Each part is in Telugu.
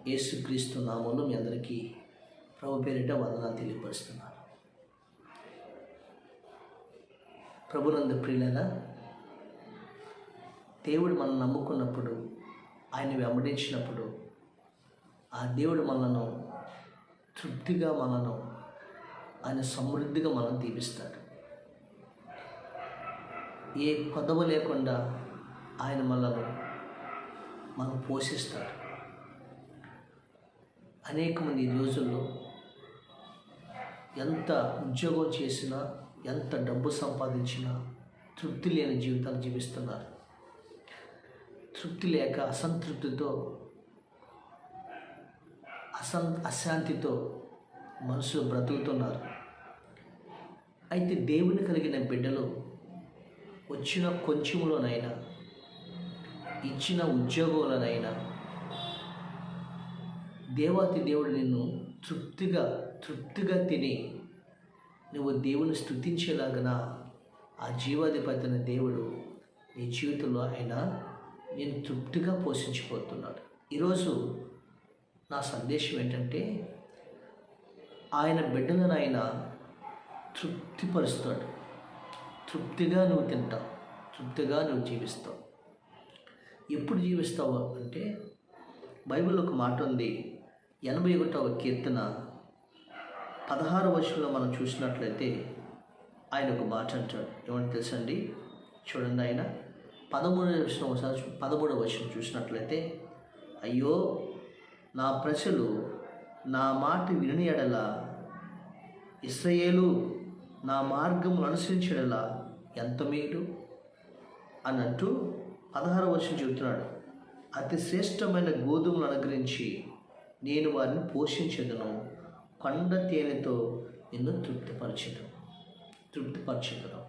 యేసుక్రీస్తు నామములో మీ అందరికీ ప్రభు పేరిట వందనాలు తెలియపరుస్తున్నాను. ప్రభునందు ప్రియులారా, దేవుడు మనల్ని నమ్ముకున్నప్పుడు, ఆయన వెంబడించినప్పుడు ఆ దేవుడు మనలను తృప్తిగా, మనను ఆయన సమృద్ధిగా మనం దీవిస్తాడు. ఏ కొదవ లేకుండా ఆయన మనం పోషిస్తాడు. అనేక మంది ఈ రోజుల్లో ఎంత ఉద్యోగం చేసినా, ఎంత డబ్బు సంపాదించినా తృప్తి లేని జీవితాలు జీవిస్తున్నారు. తృప్తి లేక అసంతృప్తితో, అశాంతితో మనుషులు బ్రతుకుతున్నారు. అయితే దేవుని కలిగిన బిడ్డలు వచ్చిన కొంచెంలోనైనా, ఇచ్చిన ఉద్యోగంలోనైనా దేవాతి దేవుడు నిన్ను తృప్తిగా తిని నువ్వు దేవుని స్తుతించేలాగా ఆ జీవాధిపతి అయిన దేవుడు నీ జీవితంలో ఆయన నేను తృప్తిగా పోషించిపోతున్నాడు. ఈరోజు నా సందేశం ఏంటంటే, ఆయన బిడ్డలను ఆయన తృప్తిపరుస్తాడు. తృప్తిగా నువ్వు తింటావు, తృప్తిగా నువ్వు జీవిస్తావు. ఎప్పుడు జీవిస్తావు అంటే, బైబిల్లో ఒక మాట ఉంది. 81వ కీర్తన 16వ వచనంలో మనం చూసినట్లయితే ఆయన ఒక మాట అంటాడు. ఏమంటే తెలుసండి? చూడండి, ఆయన 13వ వచనం చూసినట్లయితే, అయ్యో నా ప్రజలు నా మాట వినని ఎడల, ఇశ్రాయేలు నా మార్గమును అనుసరించడల ఎంత మేలు అన్నట్టు 16వ వచనం చెబుతున్నాడు. అతి శ్రేష్టమైన గోధుమలు అనుగ్రహించి నేను వారిని పోషించదును, కొండ తేనెతో నిన్ను తృప్తిపరచెదను.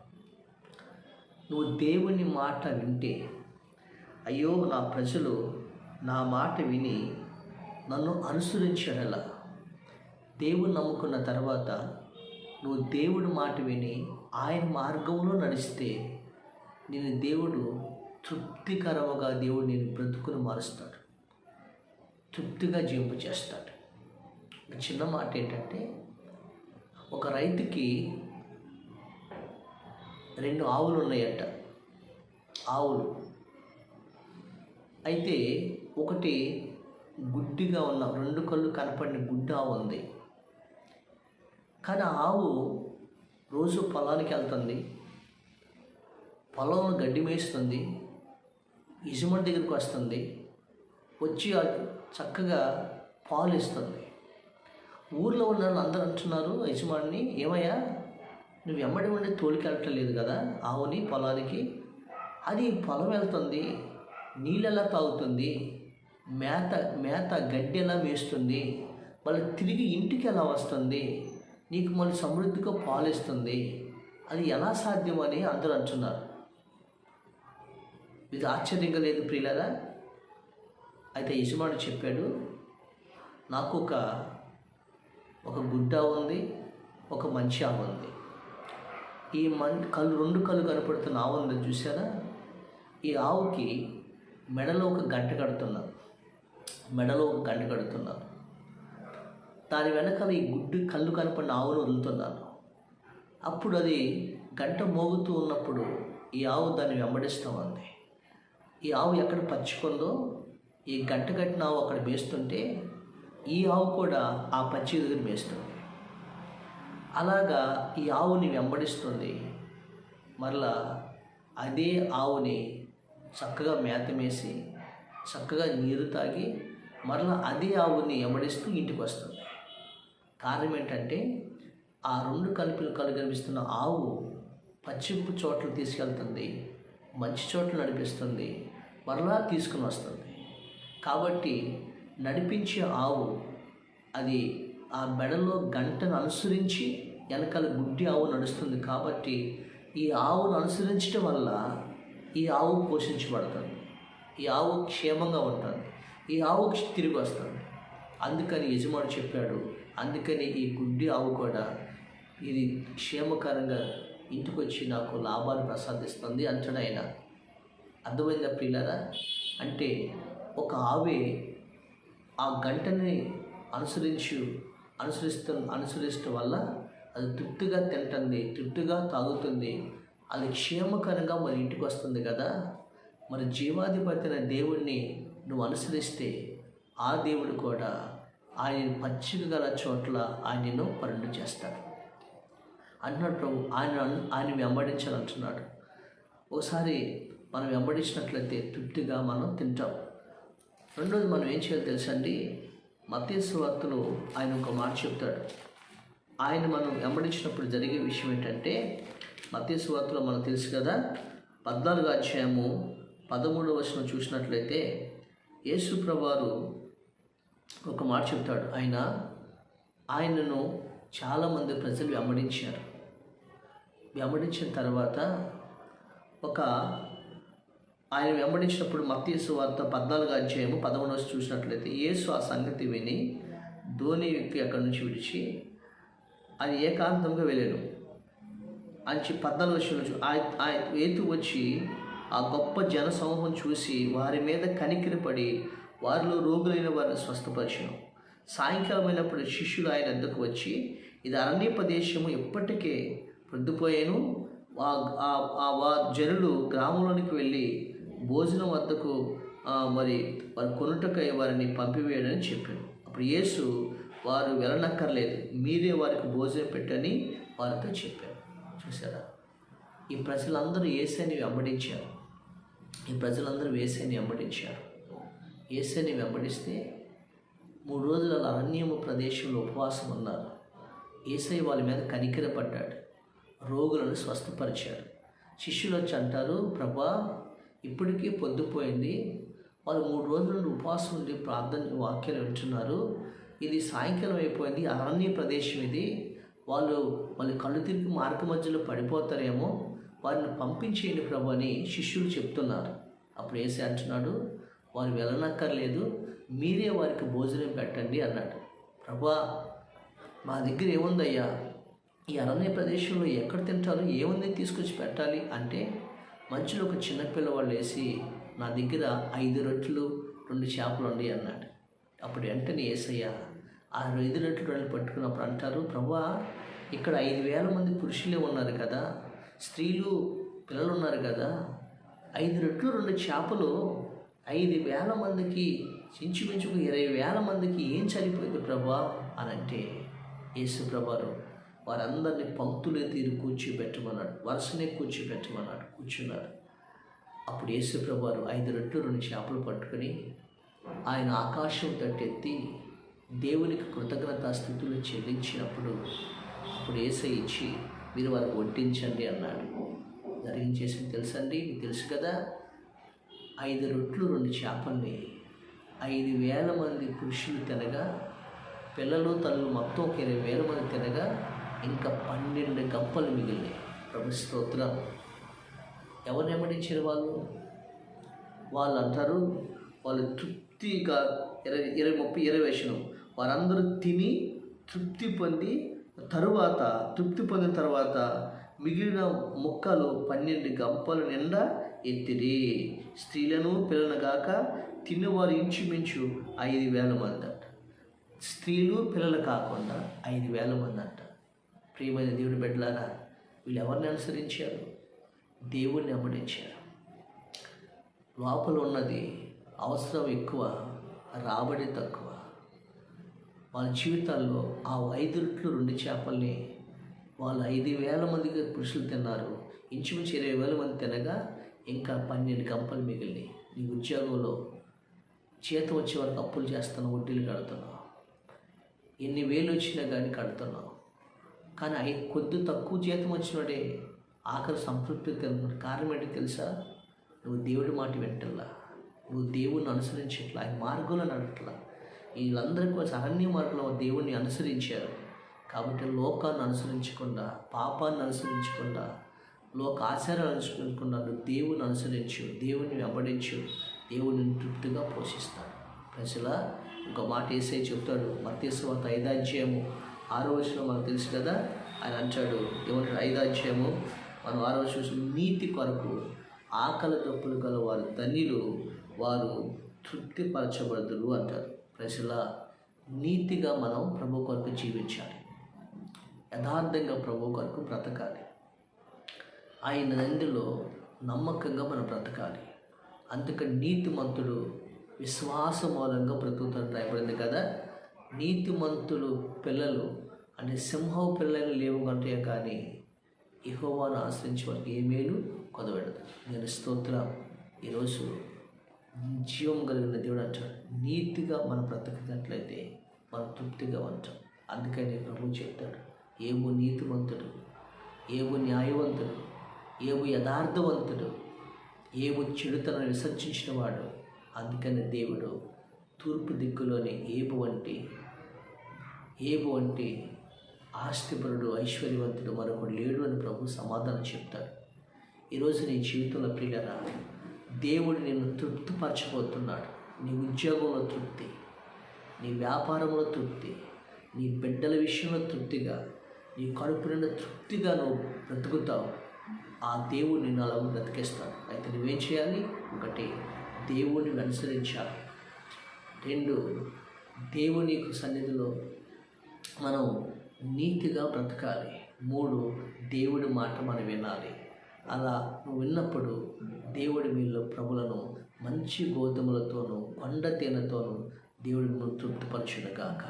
నువ్వు దేవుని మాట వింటే, అయ్యో నా ప్రజలు నా మాట విని నన్ను అనుసరించడలా, దేవుని నమ్ముకున్న తర్వాత నువ్వు దేవుడి మాట విని ఆయన మార్గంలో నడిస్తే నేను దేవుడు తృప్తికరముగా దేవుడు నేను బ్రతుకును మారుస్తాడు, తృప్తిగా జీవింప చేస్తాడు. ఒక చిన్న మాట ఏంటంటే, ఒక రైతుకి 2 ఆవులు ఉన్నాయట. ఆవులు అయితే ఒకటి గుడ్డిగా ఉన్న, 2 కళ్ళు కనపడిన గుడ్డి ఆవు ఉంది. కానీ ఆ ఆవు రోజు పొలానికి వెళ్తుంది, పొలంలో గడ్డి మేస్తుంది, యజమాని దగ్గరికి వస్తుంది, వచ్చి చక్కగా పాలు ఇస్తుంది. ఊర్లో ఉన్న వాళ్ళు అందరూ అంటున్నారు యజమాని, ఏమయ్యా నువ్వు వెంబడి ఉండి తోలికెళ్ళటం లేదు కదా ఆవుని పొలానికి, అది పొలం వెళ్తుంది, నీళ్ళు ఎలా తాగుతుంది, మేత గడ్డి ఎలా వేస్తుంది, మళ్ళీ తిరిగి ఇంటికి ఎలా వస్తుంది, నీకు మళ్ళీ సమృద్ధిగా పాలు ఇస్తుంది, అది ఎలా సాధ్యమని అందరూ అంటున్నారు. ఇది ఆశ్చర్యంగా లేదు ప్రియులారా? అయితే యజమాని చెప్పాడు, నాకు ఒక గుడ్డ ఉంది, ఒక మంచి ఆవు ఉంది. ఈ 2 కళ్ళు కనపడుతున్న ఆవు ఉంది చూసారా? ఈ ఆవుకి మెడలో ఒక గంట కడుతున్నాను, దాని వెనకాల ఈ కళ్ళు కనపడిన ఆవును వదులుతున్నాను. అప్పుడు అది గంట మోగుతూ ఉన్నప్పుడు ఈ ఆవు దాన్ని వెంబడిస్తూ ఉంది. ఈ ఆవు ఎక్కడ పచ్చికొందో, ఈ గంట కట్టిన ఆవు అక్కడ మేస్తుంటే ఈ ఆవు కూడా ఆ పచ్చి దగ్గర మేస్తుంది. అలాగా ఈ ఆవుని వెంబడిస్తుంది. మరలా అదే ఆవుని చక్కగా మేత మేసి, చక్కగా నీరు తాగి, మరలా అదే ఆవుని వెంబడిస్తూ ఇంటికి వస్తుంది. కారణం ఏంటంటే, ఆ 2 కళ్ళు కనిపిస్తున్న ఆవు పచ్చిపు చోట్ల తీసుకెళ్తుంది, మంచి చోట్ల నడిపిస్తుంది, మరలా తీసుకుని వస్తుంది. కాబట్టి నడిపించే ఆవు అది ఆ మెడలో గంటను అనుసరించి వెనకాల గుడ్డి ఆవు నడుస్తుంది. కాబట్టి ఈ ఆవును అనుసరించడం వల్ల ఈ ఆవు పోషించబడుతుంది, ఈ ఆవు క్షేమంగా ఉంటుంది, ఈ ఆవు తిరిగి వస్తుంది. అందుకని యజమాని చెప్పాడు, అందుకని ఈ గుడ్డి ఆవు కూడా ఇది క్షేమకరంగా ఇంటికి వచ్చి నాకు లాభాన్ని ప్రసాదిస్తుంది అంటాడు ఆయన. అర్థమైందా ప్రియులారా? అంటే ఒక ఆవే ఆ గంటని అనుసరిస్తడం వల్ల అది తృప్తిగా తింటుంది, తృప్తిగా తాగుతుంది, అది క్షేమకరంగా మన ఇంటికి వస్తుంది కదా. మరి జీవాధిపతి అయిన దేవుణ్ణి నువ్వు అనుసరిస్తే ఆ దేవుడు కూడా ఆయన పచ్చిక గల చోట్ల ఆయనను పరుండు చేస్తాడు అంటున్నాడు ప్రభు. ఆయన వెంబడించాలంటున్నాడు. ఒకసారి మనం వెంబడించినట్లయితే తృప్తిగా మనం తింటాం. రెండోది మనం ఏం చేయాలో తెలుసండి, మత్తయి సువార్తలో ఆయన ఒక మాట చెప్తాడు. ఆయన మనం వెంబడించినప్పుడు జరిగే విషయం ఏంటంటే, మత్తయి సువార్తలో మనకు తెలుసు కదా, 14వ అధ్యాయము 13వ వచనం చూసినట్లయితే యేసు ప్రభువారు ఒక మాట చెప్తాడు. ఆయనను చాలామంది ప్రజలు వెంబడించారు. వెంబడించిన తర్వాత ఆయన వెంబడించినప్పుడు మత్తయి సువార్త 14వ అధ్యాయము 11వ వచనం చూసినట్లయితే యేసు ఆ సంగతి విని ధోని ఎక్కి అక్కడి నుంచి విడిచి ఆయన ఏకాంతంగా వెళ్ళాను అని 14వ వచనం ఏతు వచ్చి ఆ గొప్ప జనసమూహం చూసి వారి మీద కనికిరపడి వారిలో రోగులైన వారిని స్వస్థపరిచెను. సాయంకాలం అయినప్పుడు శిష్యులు ఆయన వద్దకు వచ్చి, ఇది అరణ్య ప్రదేశము, ఎప్పటికే ప్రొద్దుపోయాను, జనులు గ్రామంలోనికి వెళ్ళి భోజనం వద్దకు వారి కొనుటకై వారిని పంపివేయడని చెప్పాను. అప్పుడు యేసు, వారు వెళ్ళనక్కర్లేదు, మీరే వారికి భోజనం పెట్టని వారితో చెప్పారు. చూసారా, ఈ ప్రజలందరూ యేసుని వెంబడించారు. యేసుని వెంబడిస్తే 3 రోజుల అరణ్యము ప్రదేశంలో ఉపవాసం ఉన్నారు. యేసయ్య వాళ్ళ మీద కనికరపడ్డాడు, రోగులను స్వస్థపరిచాడు. శిష్యులు వచ్చి అంటారు, ప్రభా, ఇప్పటికీ పొద్దుపోయింది, వాళ్ళు 3 రోజుల నుండి ఉపవాసం ఉండి ప్రార్థన వాక్యాలు వింటున్నారు, ఇది సాయంకాలం అయిపోయింది, అరణ్య ప్రదేశం ఇది, వాళ్ళు మళ్ళీ కళ్ళు తిరిగి మార్గ మధ్యలో పడిపోతారేమో, వారిని పంపించేయండి ప్రభు అని శిష్యులు చెప్తున్నారు. అప్పుడు యేసు అంటున్నాడు, వారు వెళ్ళనక్కర్లేదు, మీరే వారికి భోజనం పెట్టండి అన్నాడు. ప్రభా, మా దగ్గర ఏముందయ్యా, ఈ అరణ్య ప్రదేశంలో ఎక్కడ తింటారు, ఏముంది తీసుకొచ్చి పెట్టాలి అంటే, మంచులో ఒక చిన్న పిల్లవాళ్ళు వేసి నా దగ్గర 5 రొట్టెలు 2 చేపలు ఉండి అన్నాడు. అప్పుడు వెంటనే యేసయ్య ఆ 5 రొట్టెలు 2 పట్టుకున్నప్పుడు అంటారు, ప్రభా, ఇక్కడ 5,000 మంది పురుషులే ఉన్నారు కదా, స్త్రీలు పిల్లలు ఉన్నారు కదా, 5 రొట్టెలు 2 చేపలు 5,000 మందికి, ఇంచుమించుకు 20,000 మందికి ఏం సరిపోయింది ప్రభా అని అంటే, యేసు ప్రభువారు వారందరినీ పంక్తులే తీరు కూర్చోబెట్టమన్నాడు, వరుసనే కూర్చోబెట్టమన్నాడు. కూర్చున్నారు. అప్పుడు యేసు ప్రభువారు 5 రొట్టెలు 2 చేపలు పట్టుకొని ఆయన ఆకాశం తట్టెత్తి దేవునికి కృతజ్ఞతాస్తుతులు చెల్లించినప్పుడు అప్పుడు యేసయ్య ఇచ్చి, మీరు వారికి వడ్డించండి అన్నాడు. జరిగించేసింది తెలుసండి, మీకు తెలుసు కదా, 5 రొట్టెలు 2 చేపల్ని 5,000 మంది పురుషులు తినగా, పిల్లలు తల్లులు మొత్తం 20,000 మంది తినగా, ఇంకా 12 గంపలు మిగిలినాయి. ప్రభు స్తోత్రం. ఎవరు వెంబడించారు వాళ్ళు అంటారు, వాళ్ళు తృప్తిగా 20 వచనం, వారందరూ తిని తృప్తి పొందిన తర్వాత మిగిలిన ముక్కలు 12 గంపల నిండా ఎత్తిరి. స్త్రీలను పిల్లలను గాక తిన్నవారు ఇంచుమించు 5,000 మంది అంట. స్త్రీలు పిల్లలు కాకుండా 5,000 మంది అంట. ప్రియమైన దేవుడి బిడ్డలారా, వీళ్ళు ఎవరిని అనుసరించారు? దేవుణ్ణి వెంబడించారు. లోపల ఉన్నది అవసరం ఎక్కువ, రాబడి తక్కువ. వాళ్ళ జీవితాల్లో ఆ 5 రొట్టెలు 2 చేపల్ని వాళ్ళు 5,000 మందికి పురుషులు తిన్నారు. ఇంచుమించు 20,000 మంది తినగా ఇంకా 12 గంపలు మిగిలినాయి. నీ ఉద్యోగంలో జీతం వచ్చే వరకు అప్పులు చేస్తున్నావు, వడ్డీలు కడుతున్నావు, ఎన్ని వేలు వచ్చినా కానీ కడుతున్నావు. కానీ కొద్ది తక్కువ జీతం వచ్చినోడే ఆఖరి సంతృప్తి తిన్నాడు. కారణం ఏంటి తెలుసా? నువ్వు దేవుడి మాట వింటల్లా, నువ్వు దేవుణ్ణి అనుసరించట్లా, ఆయన మార్గంలో నడట్లా. వీళ్ళందరూ కూడా అరణ్య మార్గంలో దేవుణ్ణి అనుసరించారు. కాబట్టి లోకాన్ని అనుసరించకుండా, పాపాన్ని అనుసరించకుండా, లోక ఆచారాలు అనుసరించకుండా నువ్వు దేవుని అనుసరించు, దేవుని వెంబడించు, దేవుని తృప్తిగా పోషిస్తాడు. ప్రజలా, ఒక మాట యేసయ్య చెప్తాడు. మత్తయి సువార్త 5వ అధ్యాయము 6వ వచనం మనకు తెలుసు కదా. ఆయన అంటాడు, ఏమంటాడు? 5వ అధ్యాయము మనం 6వ వచనం, నీతి కొరకు ఆకలి దప్పులు గల వారు ధన్యులు, వారు తృప్తిపరచబడుదురు అంటారు. ప్రజలా నీతిగా మనం ప్రభు కొరకు జీవించాలి, యథార్థంగా ప్రభు కొరకు బ్రతకాలి, ఆయన నందులో నమ్మకంగా మనం బ్రతకాలి. అందుకని నీతిమంతుడు విశ్వాస మూలంగా బ్రతుకుతాడు రాయబడింది కదా. నీతిమంతులు పిల్లలు అంటే సింహం పిల్లలు లేవు కంటే కానీ యెహోవాను ఆశ్రయించే వారికి ఏ మేలు కొదవెడదు. నేను స్తోత్రం. ఈరోజు జీవం కలిగిన దేవుడు అంటాడు, నీతిగా మనం బ్రతికినట్లయితే మనం తృప్తిగా ఉంటాం. అందుకని ప్రభు చెప్తాడు, ఏబు నీతిమంతుడు, ఏబు న్యాయవంతుడు, ఏబు యథార్థవంతుడు, ఏబు చెడుతనను విసర్జించిన వాడు. అందుకని దేవుడు తూర్పు దిక్కులోని ఏబు వంటి ఆస్తిపరుడు, ఐశ్వర్యవంతుడు మరొకడు లేడు అని ప్రభు సమాధానం చెప్తాడు. ఈరోజు నీ జీవితంలో ప్రియులరా, దేవుడు నిన్ను తృప్తిపరచబోతున్నాడు. నీ ఉద్యోగంలో తృప్తి, నీ వ్యాపారంలో తృప్తి, నీ బిడ్డల విషయంలో తృప్తిగా, నీ కడుపు నిండా తృప్తిగా నువ్వు బ్రతుకుతావు. ఆ దేవుడు నిన్ను అలా బ్రతికేస్తాడు. అయితే నువ్వేం చేయాలి? 1, దేవుడిని అనుసరించాలి. 2, దేవుని సన్నిధిలో మనం నీతిగా బ్రతకాలి. 3, దేవుడి మాట మనం వినాలి. అలా నువ్వు విన్నప్పుడు దేవుడి మీలో ప్రభులను మంచి గోధుమలతోనూ కొండ తేనెతోనూ దేవుడి మిమ్మల్ని తృప్తిపరచునుగాక.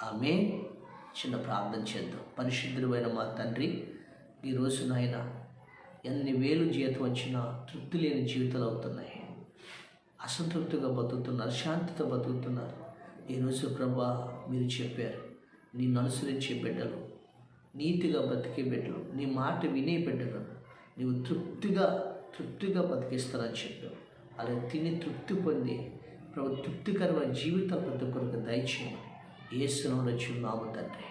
ఆమేన్. చిన్న ప్రార్థన చేద్దాం. పరిశుద్ధుడైన మా తండ్రి, ఈరోజు నాయన ఎన్ని వేలు జీతం వచ్చినా తృప్తి లేని జీవితాలు అవుతున్నాయి. అసంతృప్తిగా బతుకుతున్నారు, శాంతితో బతుకుతున్నారు. ఈరోజు ప్రభా మీరు చెప్పారు, నిన్ను అనుసరించే బిడ్డలు, నీతిగా బ్రతికే బిడ్డలు, నీ మాట వినే బిడ్డలు నీవు తృప్తిగా బతికిస్తానని చెప్పావు. అలా తిని తృప్తి పొంది ప్రభు తృప్తికరమైన జీవితాలు ప్రతి ఒక్కరికి దయచేయమని యేసునామములో అడుగుచున్నాము తండ్రి.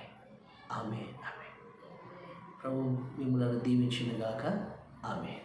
ఆమేన్. ప్రభు మిమ్మల్ని దీవించును గాక. ఆమేన్.